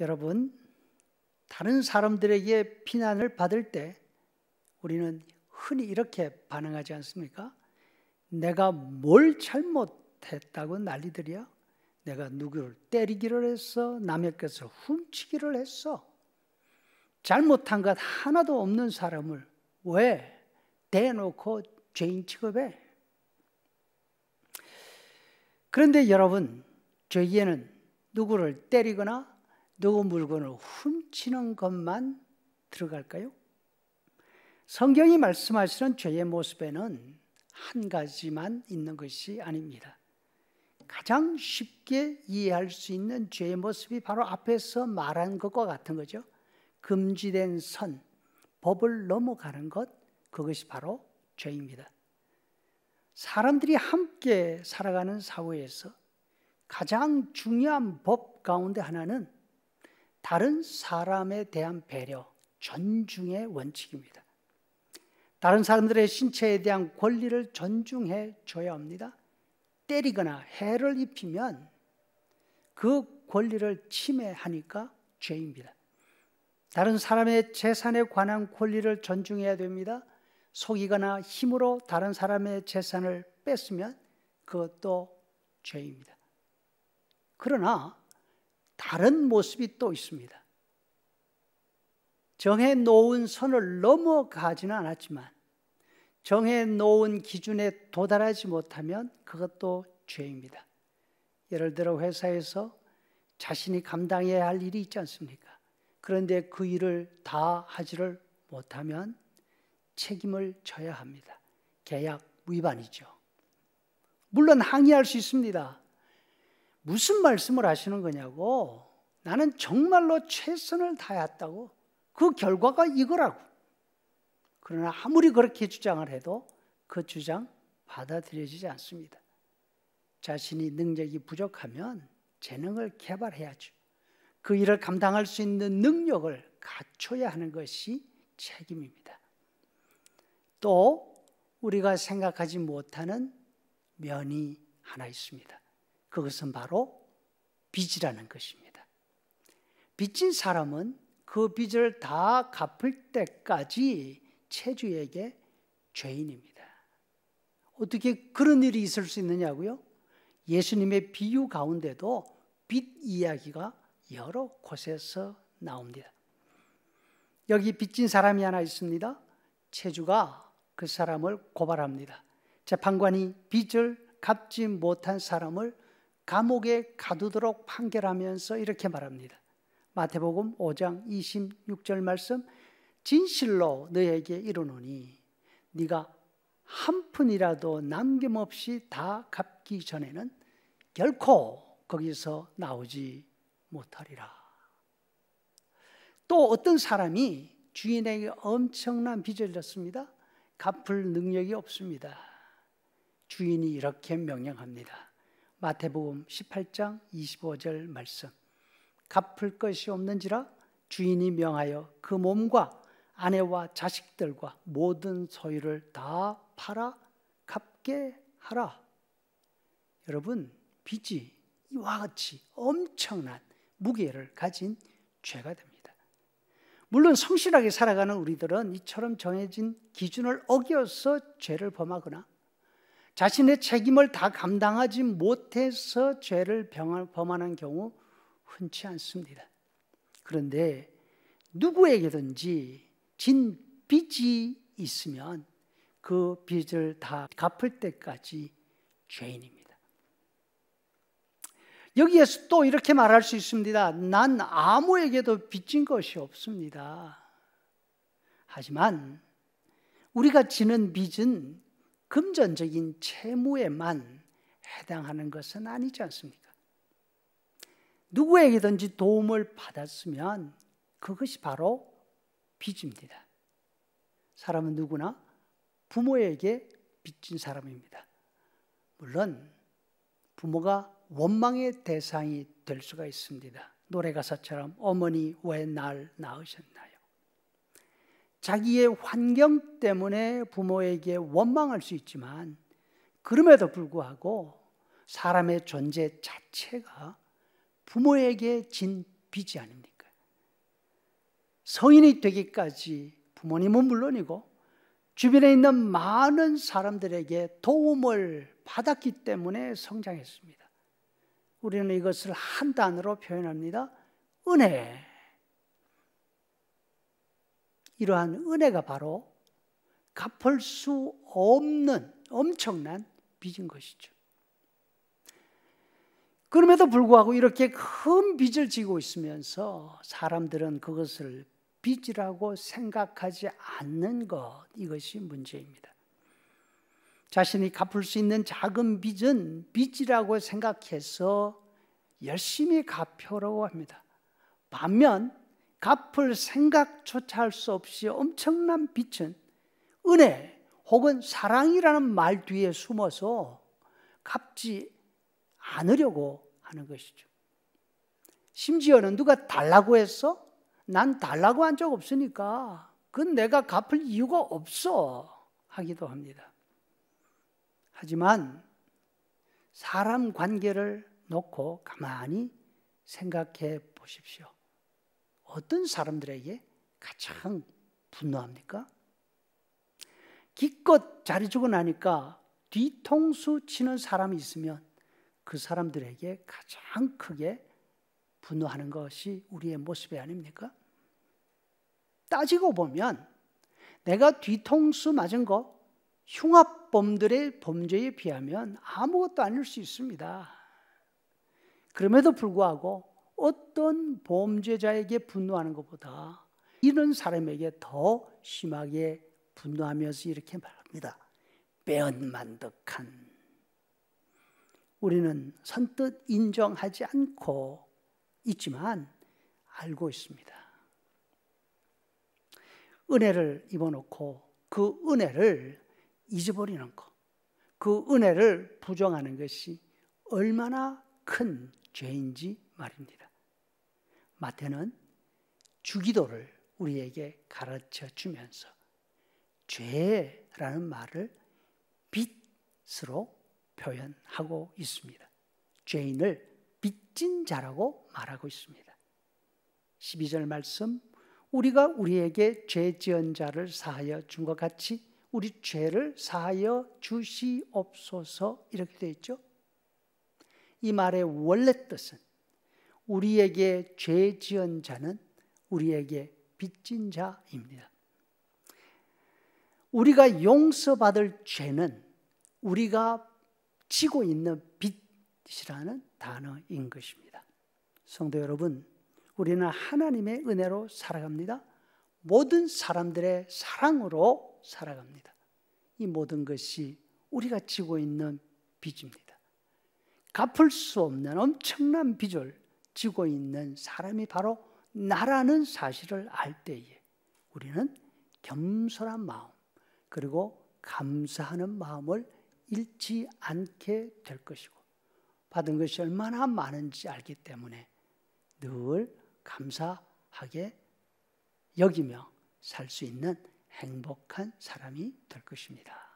여러분, 다른 사람들에게 비난을 받을 때 우리는 흔히 이렇게 반응하지 않습니까? 내가 뭘 잘못했다고 난리들이야? 내가 누구를 때리기를 했어? 남의 것을 훔치기를 했어? 잘못한 것 하나도 없는 사람을 왜 대놓고 죄인 취급해? 그런데 여러분, 죄에는 누구를 때리거나 누구 물건을 훔치는 것만 들어갈까요? 성경이 말씀하시는 죄의 모습에는 한 가지만 있는 것이 아닙니다. 가장 쉽게 이해할 수 있는 죄의 모습이 바로 앞에서 말한 것과 같은 거죠. 금지된 선, 법을 넘어가는 것, 그것이 바로 죄입니다. 사람들이 함께 살아가는 사회에서 가장 중요한 법 가운데 하나는 다른 사람에 대한 배려, 존중의 원칙입니다. 다른 사람들의 신체에 대한 권리를 존중해 줘야 합니다. 때리거나 해를 입히면 그 권리를 침해하니까 죄입니다. 다른 사람의 재산에 관한 권리를 존중해야 됩니다. 속이거나 힘으로 다른 사람의 재산을 뺐으면 그것도 죄입니다. 그러나 다른 모습이 또 있습니다. 정해놓은 선을 넘어가지는 않았지만 정해놓은 기준에 도달하지 못하면 그것도 죄입니다. 예를 들어 회사에서 자신이 감당해야 할 일이 있지 않습니까? 그런데 그 일을 다 하지를 못하면 책임을 져야 합니다. 계약 위반이죠. 물론 항의할 수 있습니다. 무슨 말씀을 하시는 거냐고. 나는 정말로 최선을 다했다고. 그 결과가 이거라고. 그러나 아무리 그렇게 주장을 해도 그 주장 받아들여지지 않습니다. 자신이 능력이 부족하면 재능을 개발해야죠. 그 일을 감당할 수 있는 능력을 갖춰야 하는 것이 책임입니다. 또 우리가 생각하지 못하는 면이 하나 있습니다. 그것은 바로 빚이라는 것입니다. 빚진 사람은 그 빚을 다 갚을 때까지 채주에게 죄인입니다. 어떻게 그런 일이 있을 수 있느냐고요? 예수님의 비유 가운데도 빚 이야기가 여러 곳에서 나옵니다. 여기 빚진 사람이 하나 있습니다. 채주가 그 사람을 고발합니다. 재판관이 빚을 갚지 못한 사람을 감옥에 가두도록 판결하면서 이렇게 말합니다. 마태복음 5장 26절 말씀, 진실로 너에게 이르노니 네가 한 푼이라도 남김없이 다 갚기 전에는 결코 거기서 나오지 못하리라. 또 어떤 사람이 주인에게 엄청난 빚을 졌습니다. 갚을 능력이 없습니다. 주인이 이렇게 명령합니다. 마태복음 18장 25절 말씀, 갚을 것이 없는지라 주인이 명하여 그 몸과 아내와 자식들과 모든 소유를 다 팔아 갚게 하라. 여러분, 빚이 이와 같이 엄청난 무게를 가진 죄가 됩니다. 물론 성실하게 살아가는 우리들은 이처럼 정해진 기준을 어겨서 죄를 범하거나 자신의 책임을 다 감당하지 못해서 죄를 범하는 경우 흔치 않습니다. 그런데 누구에게든지 진 빚이 있으면 그 빚을 다 갚을 때까지 죄인입니다. 여기에서 또 이렇게 말할 수 있습니다. 난 아무에게도 빚진 것이 없습니다. 하지만 우리가 지는 빚은 금전적인 채무에만 해당하는 것은 아니지 않습니까? 누구에게든지 도움을 받았으면 그것이 바로 빚입니다. 사람은 누구나 부모에게 빚진 사람입니다. 물론 부모가 원망의 대상이 될 수가 있습니다. 노래가사처럼 어머니 왜 날 낳으셨나요? 자기의 환경 때문에 부모에게 원망할 수 있지만 그럼에도 불구하고 사람의 존재 자체가 부모에게 진 빚이 아닙니까? 성인이 되기까지 부모님은 물론이고 주변에 있는 많은 사람들에게 도움을 받았기 때문에 성장했습니다. 우리는 이것을 한 단어로 표현합니다. 은혜. 이러한 은혜가 바로 갚을 수 없는 엄청난 빚인 것이죠. 그럼에도 불구하고 이렇게 큰 빚을 지고 있으면서 사람들은 그것을 빚이라고 생각하지 않는 것, 이것이 문제입니다. 자신이 갚을 수 있는 작은 빚은 빚이라고 생각해서 열심히 갚으려고 합니다. 반면 갚을 생각조차 할 수 없이 엄청난 빚은 은혜 혹은 사랑이라는 말 뒤에 숨어서 갚지 않으려고 하는 것이죠. 심지어는 누가 달라고 해서 난 달라고 한 적 없으니까 그건 내가 갚을 이유가 없어 하기도 합니다. 하지만 사람 관계를 놓고 가만히 생각해 보십시오. 어떤 사람들에게 가장 분노합니까? 기껏 잘해주고 나니까 뒤통수 치는 사람이 있으면 그 사람들에게 가장 크게 분노하는 것이 우리의 모습이 아닙니까? 따지고 보면 내가 뒤통수 맞은 거 흉악범들의 범죄에 비하면 아무것도 아닐 수 있습니다. 그럼에도 불구하고 어떤 범죄자에게 분노하는 것보다 이런 사람에게 더 심하게 분노하면서 이렇게 말합니다. 빼앗만득한. 우리는 선뜻 인정하지 않고 있지만 알고 있습니다. 은혜를 입어놓고 그 은혜를 잊어버리는 것, 그 은혜를 부정하는 것이 얼마나 큰 죄인지 말입니다. 마태는 주기도를 우리에게 가르쳐 주면서 죄라는 말을 빚으로 표현하고 있습니다. 죄인을 빚진 자라고 말하고 있습니다. 12절 말씀, 우리가 우리에게 죄 지은 자를 사하여 준 것 같이 우리 죄를 사하여 주시옵소서, 이렇게 되어 있죠. 이 말의 원래 뜻은 우리에게 죄 지은 자는 우리에게 빚진 자입니다. 우리가 용서받을 죄는 우리가 지고 있는 빚이라는 단어인 것입니다. 성도 여러분, 우리는 하나님의 은혜로 살아갑니다. 모든 사람들의 사랑으로 살아갑니다. 이 모든 것이 우리가 지고 있는 빚입니다. 갚을 수 없는 엄청난 빚을 지고 있는 사람이 바로 나라는 사실을 알 때에 우리는 겸손한 마음 그리고 감사하는 마음을 잃지 않게 될 것이고 받은 것이 얼마나 많은지 알기 때문에 늘 감사하게 여기며 살 수 있는 행복한 사람이 될 것입니다.